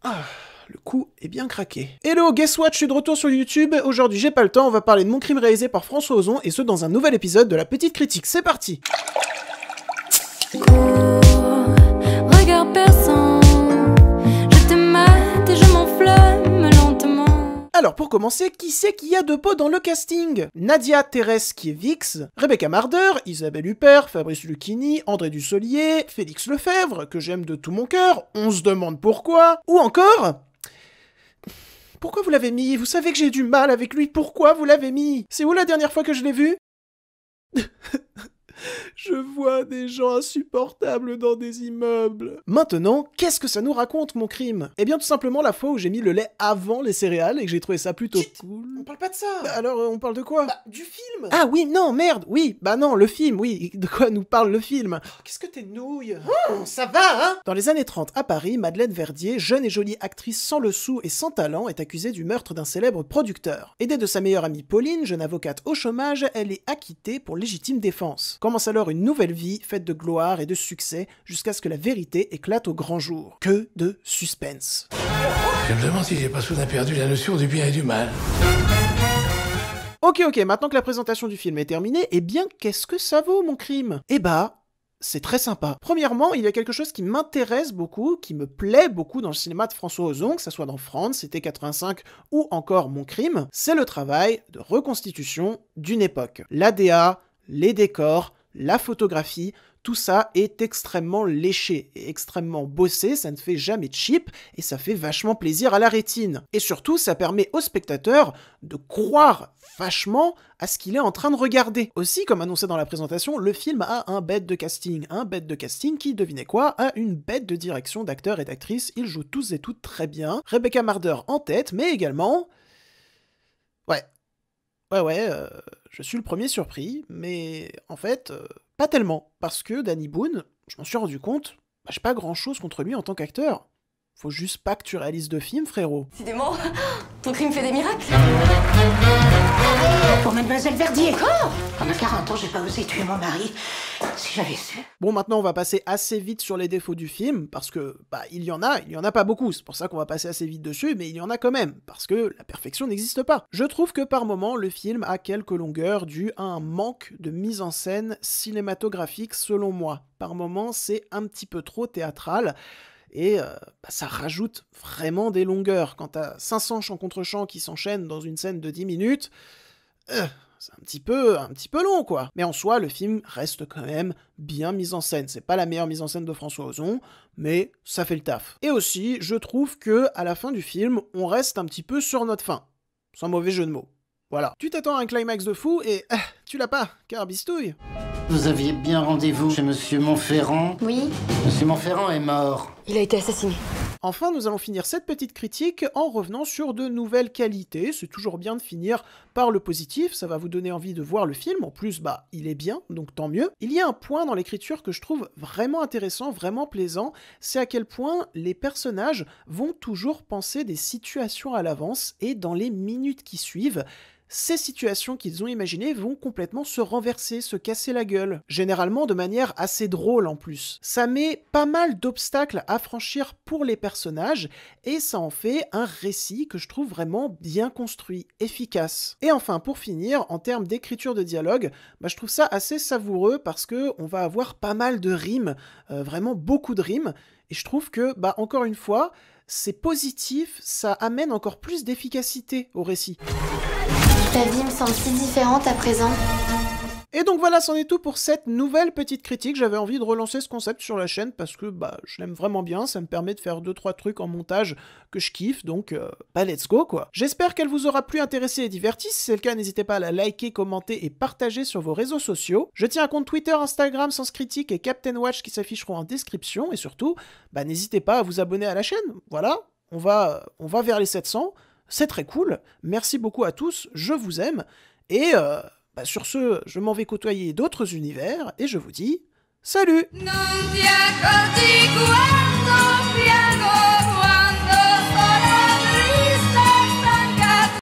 Ah, le coup est bien craqué. Hello, guess what, je suis de retour sur YouTube. Aujourd'hui, j'ai pas le temps, on va parler de Mon Crime réalisé par François Ozon, et ce dans un nouvel épisode de La Petite Critique. C'est parti! Regarde perçant, je te mate et je m'enflamme lentement. Alors pour commencer, qui c'est qu'il y a de beau dans le casting? Nadia Thérèse qui est Vix, Rebecca Marder, Isabelle Huppert, Fabrice Lucchini, André Dussolier, Félix Lefebvre, que j'aime de tout mon cœur, on se demande pourquoi, ou encore... Pourquoi vous l'avez mis? Vous savez que j'ai du mal avec lui, pourquoi vous l'avez mis? C'est où la dernière fois que je l'ai vu? Je vois des gens insupportables dans des immeubles. Maintenant, qu'est-ce que ça nous raconte, Mon Crime? Eh bien, tout simplement la fois où j'ai mis le lait avant les céréales et que j'ai trouvé ça plutôt cool. On parle pas de ça. Bah alors, on parle de quoi? Bah, du film. Ah oui, non, merde, oui, bah non, le film, oui. De quoi nous parle le film? Oh, qu'est-ce que t'es nouille? Oh, ça va, hein? Dans les années 30, à Paris, Madeleine Verdier, jeune et jolie actrice sans le sou et sans talent, est accusée du meurtre d'un célèbre producteur. Aidée de sa meilleure amie Pauline, jeune avocate au chômage, elle est acquittée pour légitime défense. Commence alors une nouvelle vie faite de gloire et de succès jusqu'à ce que la vérité éclate au grand jour. Que de suspense. Je me demande si j'ai pas soudain perdu la notion du bien et du mal. Ok, maintenant que la présentation du film est terminée, eh bien, qu'est-ce que ça vaut, Mon Crime? Eh bah... c'est très sympa. Premièrement, il y a quelque chose qui m'intéresse beaucoup, qui me plaît beaucoup dans le cinéma de François Ozon, que ça soit dans France, c'était 85 ou encore Mon Crime, c'est le travail de reconstitution d'une époque. L'ADA, les décors, la photographie, tout ça est extrêmement léché et extrêmement bossé, ça ne fait jamais cheap et ça fait vachement plaisir à la rétine. Et surtout, ça permet au spectateur de croire vachement à ce qu'il est en train de regarder. Aussi, comme annoncé dans la présentation, le film a un bête de casting. Un bête de casting qui, devinez quoi, a une bête de direction d'acteurs et d'actrices. Ils jouent tous et toutes très bien. Rebecca Marder en tête, mais également... Ouais, je suis le premier surpris, mais en fait, pas tellement. Parce que Danny Boone, je m'en suis rendu compte, j'ai pas grand chose contre lui en tant qu'acteur. Faut juste pas que tu réalises de films, frérot. Décidément, ton crime fait des miracles. Pour Mademoiselle Verdier. Encore? Pendant 40 ans, j'ai pas osé tuer mon mari. Si j'avais su. Bon, maintenant, on va passer assez vite sur les défauts du film, parce que, il y en a pas beaucoup. C'est pour ça qu'on va passer assez vite dessus, mais il y en a quand même, parce que la perfection n'existe pas. Je trouve que par moments, le film a quelques longueurs dues à un manque de mise en scène cinématographique, selon moi. Par moments, c'est un petit peu trop théâtral. Et ça rajoute vraiment des longueurs. Quand t'as 500 chants contre chants qui s'enchaînent dans une scène de 10 minutes, c'est un petit peu long, quoi. Mais en soi, le film reste quand même bien mis en scène. C'est pas la meilleure mise en scène de François Ozon, mais ça fait le taf. Et aussi, je trouve que à la fin du film, on reste un petit peu sur notre faim. Sans mauvais jeu de mots. Voilà. Tu t'attends à un climax de fou et tu l'as pas, car bistouille. Vous aviez bien rendez-vous chez Monsieur Montferrand? Oui. Monsieur Montferrand est mort. Il a été assassiné. Enfin, nous allons finir cette petite critique en revenant sur de nouvelles qualités. C'est toujours bien de finir par le positif, ça va vous donner envie de voir le film. En plus, il est bien, donc tant mieux. Il y a un point dans l'écriture que je trouve vraiment intéressant, vraiment plaisant, c'est à quel point les personnages vont toujours penser des situations à l'avance et dans les minutes qui suivent, ces situations qu'ils ont imaginées vont complètement se renverser, se casser la gueule. Généralement de manière assez drôle en plus. Ça met pas mal d'obstacles à franchir pour les personnages, et ça en fait un récit que je trouve vraiment bien construit, efficace. Et enfin, pour finir, en termes d'écriture de dialogue, je trouve ça assez savoureux parce que on va avoir pas mal de rimes, vraiment beaucoup de rimes, et je trouve que, encore une fois, c'est positif, ça amène encore plus d'efficacité au récit. Ta vie me semble si différente à présent. Et donc voilà, c'en est tout pour cette nouvelle petite critique. J'avais envie de relancer ce concept sur la chaîne parce que je l'aime vraiment bien, ça me permet de faire 2-3 trucs en montage que je kiffe, donc let's go quoi. J'espère qu'elle vous aura plu, intéressé et diverti. Si c'est le cas, n'hésitez pas à la liker, commenter et partager sur vos réseaux sociaux. Je tiens un compte Twitter, Instagram, Sens Critique et Captain Watch qui s'afficheront en description, et surtout, n'hésitez pas à vous abonner à la chaîne. Voilà, on va vers les 700. C'est très cool, merci beaucoup à tous, je vous aime, et sur ce, je m'en vais côtoyer d'autres univers, et je vous dis, salut! Non ti accorgi quando piango.